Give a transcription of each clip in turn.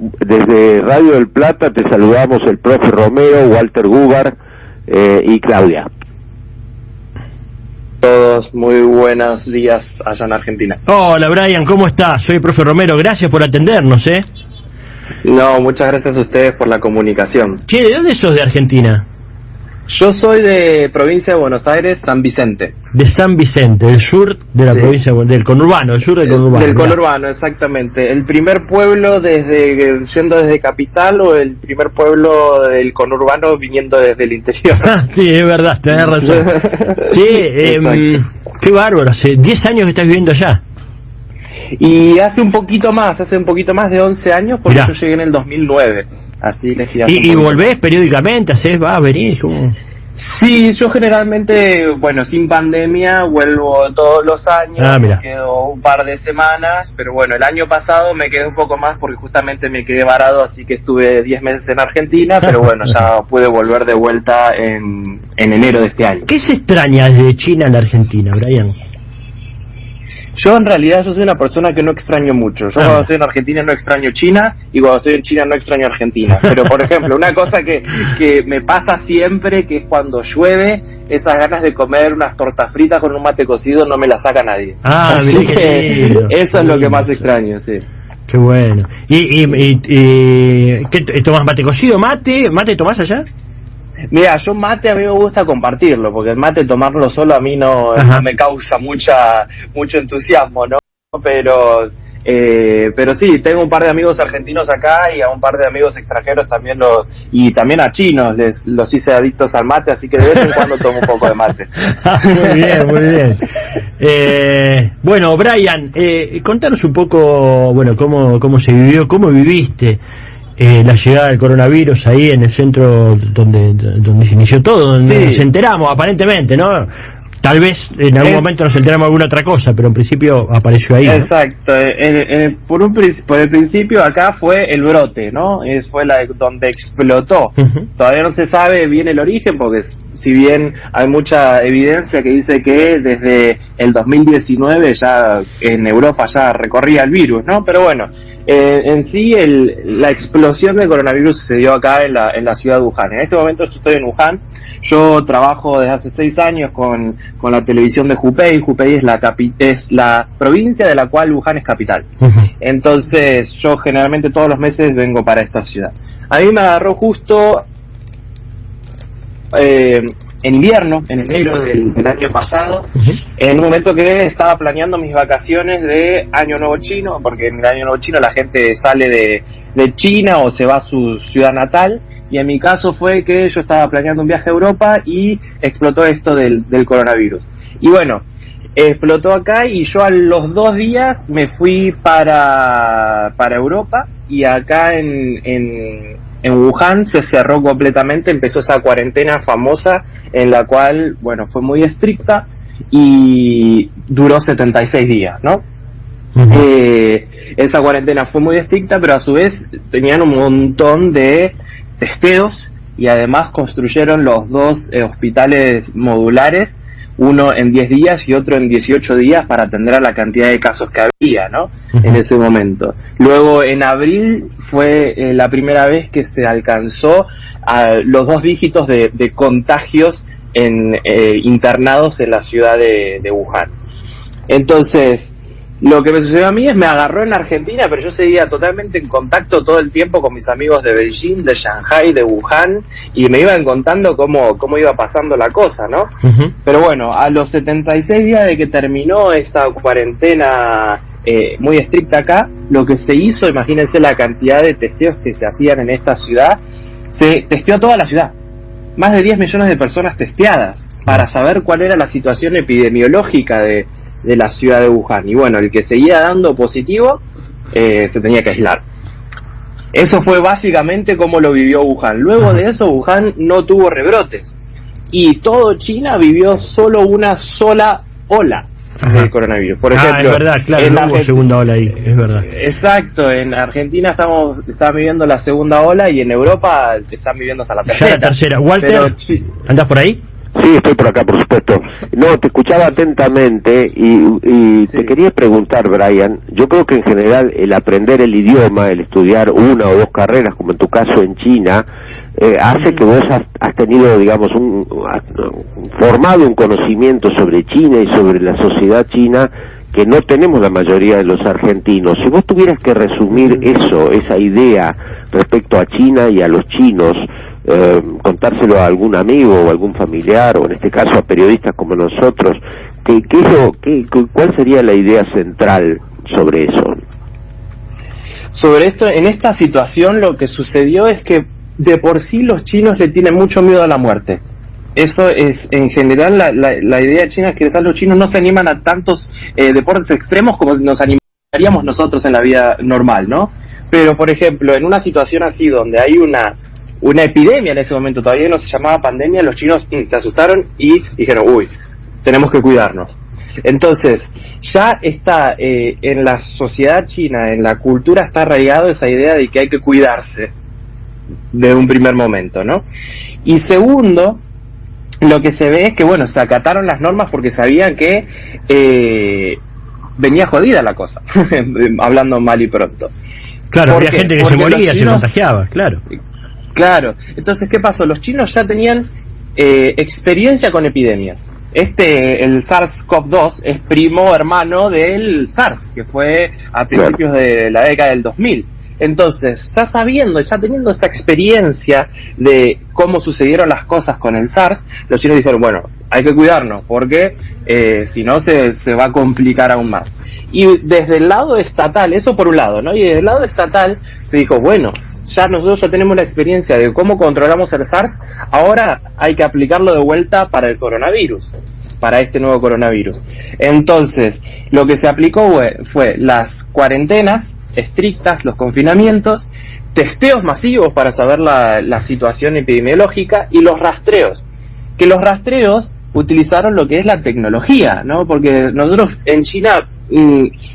desde Radio del Plata te saludamos el profe Romero, Walter Gugar y Claudia. Todos muy buenos días allá en Argentina. Hola Brian, ¿cómo estás? Soy el profe Romero, gracias por atendernos, No, muchas gracias a ustedes por la comunicación. Che, ¿de dónde sos de Argentina? Yo soy de provincia de Buenos Aires, San Vicente. De San Vicente, del sur de la provincia, del conurbano, del sur del conurbano. Del conurbano, exactamente. El primer pueblo yendo desde capital o el primer pueblo del conurbano viniendo desde el interior. Sí, es verdad, tenés razón. Sí, qué bárbaro, hace 10 años que estás viviendo allá. Y hace un poquito más de 11 años, porque yo llegué en el 2009. Así les ¿Y volvés periódicamente? ¿Venís? ¿Cómo? Sí, yo generalmente, sin pandemia, vuelvo todos los años, me quedo un par de semanas, pero bueno, el año pasado me quedé un poco más porque justamente me quedé varado, así que estuve 10 meses en Argentina, pero bueno, ya pude volver de vuelta en enero de este año. ¿Qué se extraña desde China a la Argentina, Brian? Yo en realidad soy una persona que no extraño mucho. Yo cuando estoy en Argentina no extraño China y cuando estoy en China no extraño Argentina. Pero por ejemplo, una cosa que me pasa siempre, que es cuando llueve, esas ganas de comer unas tortas fritas con un mate cocido no me las saca nadie. Así que eso es lo que más extraño, sí. Qué bueno. ¿Y qué tomás, mate cocido? ¿Mate tomás allá? Mira, yo mate a mí me gusta compartirlo, porque el mate tomarlo solo a mí no me causa mucho entusiasmo, ¿no? Pero sí, tengo un par de amigos argentinos acá y a un par de amigos extranjeros también y también a chinos los hice adictos al mate, así que de vez en cuando tomo un poco de mate. Muy bien. Bueno, Brian, contanos un poco, cómo se vivió, cómo viviste la llegada del coronavirus ahí en el centro donde se inició todo, donde nos enteramos aparentemente, ¿no? Tal vez en algún momento nos enteramos de alguna otra cosa, pero en principio apareció ahí, ¿no? Exacto, por el principio acá fue el brote, ¿no? Fue donde explotó. Todavía no se sabe bien el origen, porque si bien hay mucha evidencia que dice que desde el 2019 ya en Europa ya recorría el virus, ¿no? Pero bueno, en sí la explosión del coronavirus sucedió acá en la ciudad de Wuhan. En este momento yo estoy en Wuhan. Yo trabajo desde hace 6 años con la televisión de Hubei. Hubei es la provincia de la cual Wuhan es capital. Entonces yo generalmente todos los meses vengo para esta ciudad. A mí me agarró justo en invierno, en enero del año pasado, en un momento que estaba planeando mis vacaciones de Año Nuevo Chino, porque en el Año Nuevo Chino la gente sale de China o se va a su ciudad natal, y en mi caso fue que yo estaba planeando un viaje a Europa y explotó esto del coronavirus. Y bueno, explotó acá y yo a los 2 días me fui para Europa, y acá en Wuhan se cerró completamente, empezó esa cuarentena famosa en la cual, fue muy estricta y duró 76 días, ¿no? Esa cuarentena fue muy estricta, pero a su vez tenían un montón de testeos y además construyeron los 2 hospitales modulares, uno en 10 días y otro en 18 días para atender a la cantidad de casos que había, ¿no? En ese momento. Luego en abril fue la primera vez que se alcanzó a los 2 dígitos de contagios internados en la ciudad de Wuhan. Entonces, lo que me sucedió a mí me agarró en Argentina, pero yo seguía totalmente en contacto todo el tiempo con mis amigos de Beijing, de Shanghai, de Wuhan, y me iban contando cómo iba pasando la cosa, ¿no? Pero bueno, a los 76 días de que terminó esta cuarentena muy estricta acá, lo que se hizo, imagínense la cantidad de testeos que se hacían en esta ciudad, se testeó toda la ciudad. Más de 10 millones de personas testeadas para saber cuál era la situación epidemiológica de la ciudad de Wuhan. Y bueno, el que seguía dando positivo se tenía que aislar. Eso fue básicamente como lo vivió Wuhan. Luego de eso Wuhan no tuvo rebrotes y todo China vivió solo una sola ola del coronavirus. Por ejemplo, es verdad, claro, no hubo segunda ola ahí, es verdad. Exacto, en Argentina están viviendo la segunda ola y en Europa están viviendo hasta la tercera. Ya la tercera. Walter, ¿andás por ahí? Sí, estoy por acá, por supuesto. No, te escuchaba atentamente y Sí. te quería preguntar, Brian, yo creo que en general el aprender el idioma, el estudiar una o dos carreras, como en tu caso en China, hace que vos has tenido, digamos, formado un conocimiento sobre China y sobre la sociedad china que no tenemos la mayoría de los argentinos. Si vos tuvieras que resumir eso, esa idea respecto a China y a los chinos, contárselo a algún amigo o algún familiar, o en este caso a periodistas como nosotros, ¿cuál sería la idea central sobre eso? Sobre esto, en esta situación lo que sucedió es que de por sí los chinos le tienen mucho miedo a la muerte. Eso es, en general, la idea china es que quizás los chinos no se animan a tantos deportes extremos como nos animaríamos nosotros en la vida normal, ¿no? Pero, por ejemplo, en una situación así donde hay una epidemia en ese momento, todavía no se llamaba pandemia, los chinos se asustaron y dijeron, uy, tenemos que cuidarnos. Entonces, ya está en la sociedad china, en la cultura está arraigado esa idea de que hay que cuidarse de un primer momento, ¿no? Y segundo, lo que se ve es que, bueno, se acataron las normas porque sabían que venía jodida la cosa, hablando mal y pronto. Claro, había gente que se moría, se contagiaba, claro. Claro, entonces, ¿qué pasó? Los chinos ya tenían experiencia con epidemias. El SARS-CoV-2 es primo hermano del SARS, que fue a principios de la década del 2000. Entonces, ya teniendo esa experiencia de cómo sucedieron las cosas con el SARS, los chinos dijeron, bueno, hay que cuidarnos, porque si no se va a complicar aún más. Y desde el lado estatal, eso por un lado, ¿no? Y desde el lado estatal se dijo, bueno, nosotros ya tenemos la experiencia de cómo controlamos el SARS, ahora hay que aplicarlo de vuelta para el coronavirus, para este nuevo coronavirus. Entonces, lo que se aplicó fue las cuarentenas estrictas, los confinamientos, testeos masivos para saber la situación epidemiológica y los rastreos. Que los rastreos utilizaron lo que es la tecnología, ¿no? Porque nosotros en China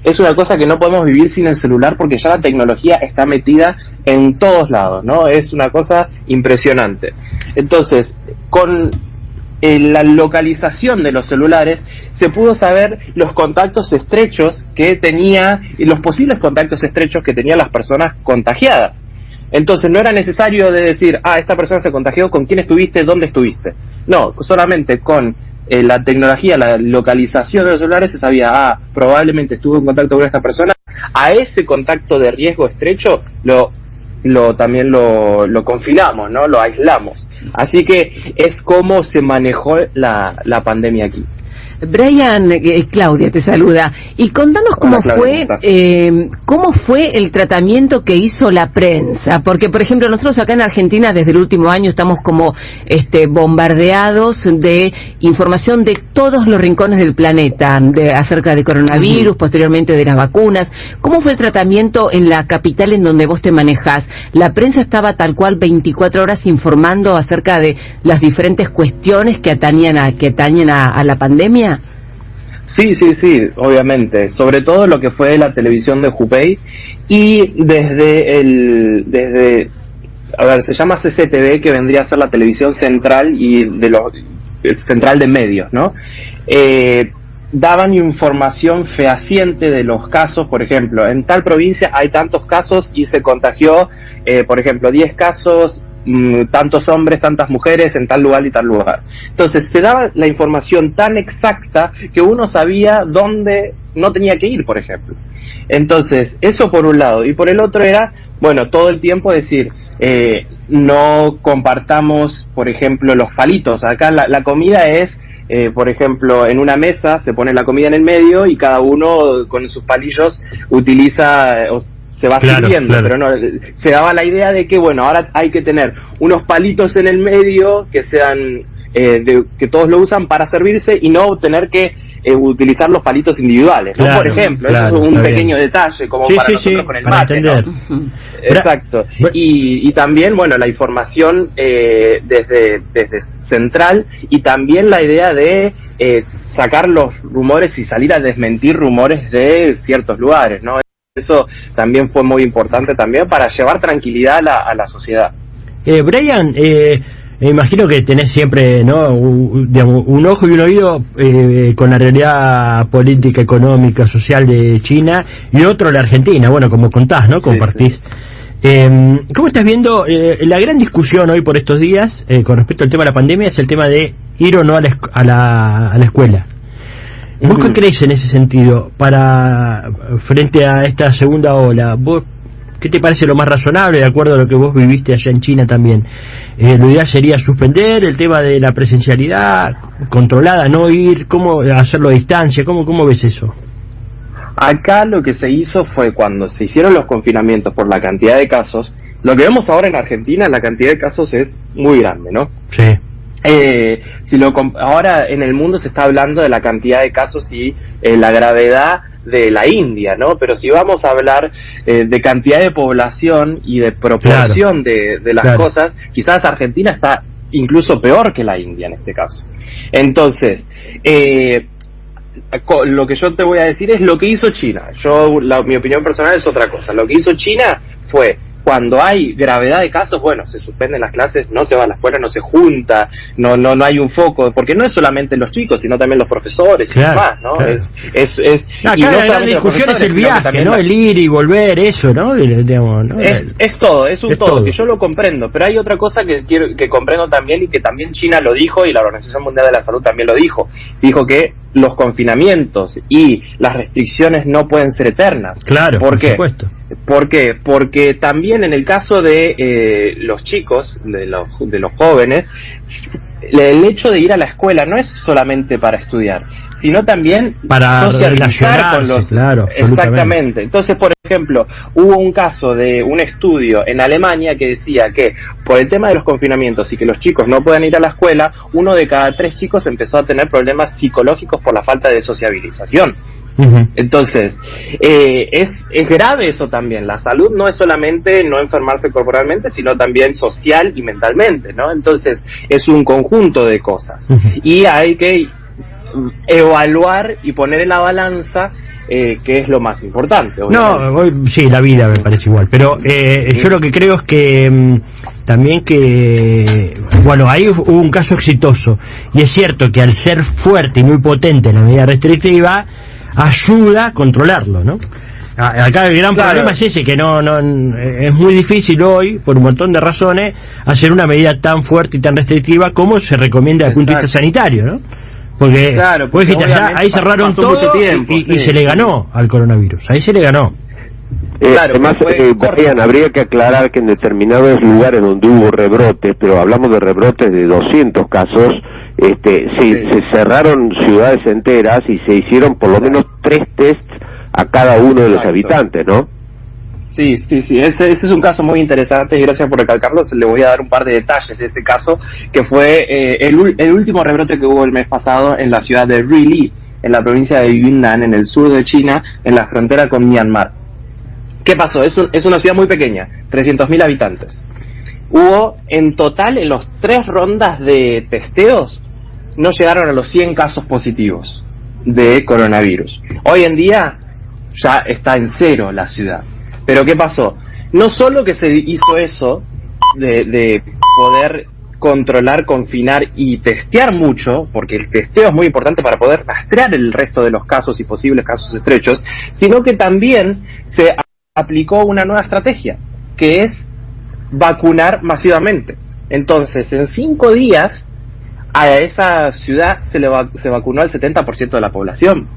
es una cosa que no podemos vivir sin el celular porque ya la tecnología está metida en todos lados, ¿no? Es una cosa impresionante. Entonces, con la localización de los celulares se pudo saber los contactos estrechos que tenía y los posibles contactos estrechos que tenían las personas contagiadas. Entonces no era necesario de decir, esta persona se contagió, ¿con quién estuviste? ¿Dónde estuviste? No, solamente con la tecnología, la localización de los celulares se sabía, probablemente estuvo en contacto con esta persona. A ese contacto de riesgo estrecho también lo confinamos, ¿no? Lo aislamos. Así que es como se manejó la pandemia aquí. Brian, Claudia te saluda. Y contanos cómo fue el tratamiento que hizo la prensa, porque por ejemplo nosotros acá en Argentina desde el último año estamos como bombardeados de información de todos los rincones del planeta, acerca de coronavirus, posteriormente de las vacunas. ¿Cómo fue el tratamiento en la capital en donde vos te manejás? ¿La prensa estaba tal cual 24 horas informando acerca de las diferentes cuestiones que atañen a la pandemia? Sí, obviamente, sobre todo lo que fue la televisión de Hubei y se llama CCTV, que vendría a ser la televisión central y central de medios, ¿no? Daban información fehaciente de los casos. Por ejemplo, en tal provincia hay tantos casos y se contagió, por ejemplo, 10 casos, tantos hombres, tantas mujeres en tal lugar y tal lugar. Entonces se daba la información tan exacta que uno sabía dónde no tenía que ir, por ejemplo. Entonces eso por un lado, y por el otro era, bueno, todo el tiempo decir, no compartamos, por ejemplo, los palitos. Acá la comida es, por ejemplo, en una mesa se pone la comida en el medio y cada uno con sus palillos utiliza se va sirviendo, pero no, se daba la idea de que, bueno, ahora hay que tener unos palitos en el medio que sean, que todos lo usan para servirse y no tener que utilizar los palitos individuales, ¿no? Por ejemplo, eso es un pequeño detalle, como para nosotros con el mate, ¿no? Exacto. Y también, bueno, la información desde central, y también la idea de sacar los rumores y salir a desmentir rumores de ciertos lugares, ¿no? Eso también fue muy importante también para llevar tranquilidad a la sociedad. Brian, Me imagino que tenés siempre, ¿no?, un ojo y un oído con la realidad política, económica, social de China, y otro la Argentina, bueno, como contás, ¿no?, compartís. Sí, sí. ¿Cómo estás viendo la gran discusión hoy por estos días con respecto al tema de la pandemia? Es el tema de ir o no a la escuela. ¿Vos qué crees en ese sentido frente a esta segunda ola? ¿Vos qué te parece lo más razonable, de acuerdo a lo que vos viviste allá en China también? Lo ideal sería suspender el tema de la presencialidad controlada, no ir, ¿cómo hacerlo a distancia? ¿Cómo ves eso? Acá lo que se hizo fue cuando se hicieron los confinamientos por la cantidad de casos. Lo que vemos ahora en Argentina, la cantidad de casos es muy grande, ¿no? Sí. Ahora en el mundo se está hablando de la cantidad de casos y la gravedad de la India, ¿no? Pero si vamos a hablar de cantidad de población y de proporción, claro, de las cosas, quizás Argentina está incluso peor que la India en este caso. Entonces, lo que yo te voy a decir es lo que hizo China. Mi opinión personal es otra cosa. Lo que hizo China fue, cuando hay gravedad de casos, bueno, se suspenden las clases, no se va a la escuela, no se junta, no hay un foco, porque no es solamente los chicos, sino también los profesores, claro, y demás, ¿no? Claro. Y no la discusión es el viaje, ¿no? El ir y volver, eso, ¿no? Digamos, ¿no? Es todo, es todo, que yo lo comprendo, pero hay otra cosa que comprendo también, y que también China lo dijo, y la Organización Mundial de la Salud también lo dijo que los confinamientos y las restricciones no pueden ser eternas. Claro, ¿por qué? Supuesto. ¿Por qué? Porque también en el caso de los chicos, de los jóvenes, el hecho de ir a la escuela no es solamente para estudiar, sino también para socializar con los... Claro, exactamente. Entonces, por ejemplo, hubo un caso de un estudio en Alemania que decía que por el tema de los confinamientos y que los chicos no puedan ir a la escuela, 1 de cada 3 chicos empezó a tener problemas psicológicos por la falta de sociabilización. Entonces, es grave eso también. La salud no es solamente no enfermarse corporalmente, sino también social y mentalmente, ¿no? Entonces, es un conjunto de cosas. Y hay que evaluar y poner en la balanza qué es lo más importante. Obviamente. No, sí, la vida me parece igual. Pero yo lo que creo es que también bueno, ahí hubo un caso exitoso. Y es cierto que al ser fuerte y muy potente la medida restrictiva, ayuda a controlarlo, ¿no? Acá el gran problema es ese, que no es muy difícil hoy, por un montón de razones, hacer una medida tan fuerte y tan restrictiva como se recomienda desde el punto de vista sanitario, ¿no? Porque ahí cerraron todo y se le ganó al coronavirus, ahí se le ganó. Además, Brian, habría que aclarar que en determinados lugares donde hubo rebrotes, pero hablamos de rebrotes de 200 casos, se cerraron ciudades enteras y se hicieron por lo menos 3 tests a cada uno de los habitantes, ¿no? Sí, ese es un caso muy interesante y gracias por recalcarlo. Le voy a dar un par de detalles de ese caso, que fue el último rebrote que hubo el mes pasado en la ciudad de Rili, en la provincia de Yunnan, en el sur de China, en la frontera con Myanmar. ¿Qué pasó? Es una ciudad muy pequeña, 300.000 habitantes. Hubo, en total, en los 3 rondas de testeos, no llegaron a los 100 casos positivos de coronavirus. Hoy en día ya está en 0 la ciudad. Pero ¿qué pasó? No solo que se hizo eso de poder controlar, confinar y testear mucho, porque el testeo es muy importante para poder rastrear el resto de los casos y posibles casos estrechos, sino que también se aplicó una nueva estrategia, que es vacunar masivamente. Entonces, en 5 días, a esa ciudad se vacunó al 70% de la población,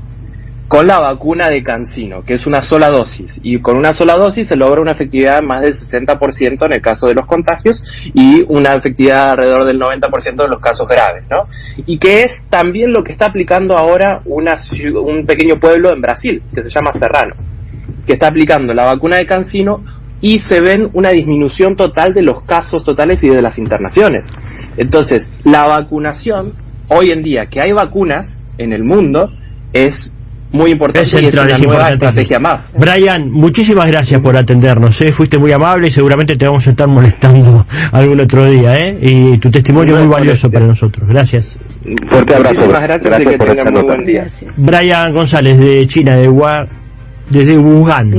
con la vacuna de CanSino, que es una sola dosis, y con una sola dosis se logra una efectividad de más del 60% en el caso de los contagios, y una efectividad alrededor del 90% de los casos graves, ¿no? Y que es también lo que está aplicando ahora un pequeño pueblo en Brasil, que se llama Serrano, que está aplicando la vacuna de CanSino, y se ven una disminución total de los casos totales y de las internaciones. Entonces, la vacunación, hoy en día que hay vacunas en el mundo, es muy importante y es una nueva estrategia más. Brian, muchísimas gracias por atendernos, fuiste muy amable y seguramente te vamos a estar molestando algún otro día, y tu testimonio es muy valioso para nosotros. Gracias. Fuerte abrazo. Muchísimas gracias y que tengan muy buen día. Brian González de China, desde Wuhan.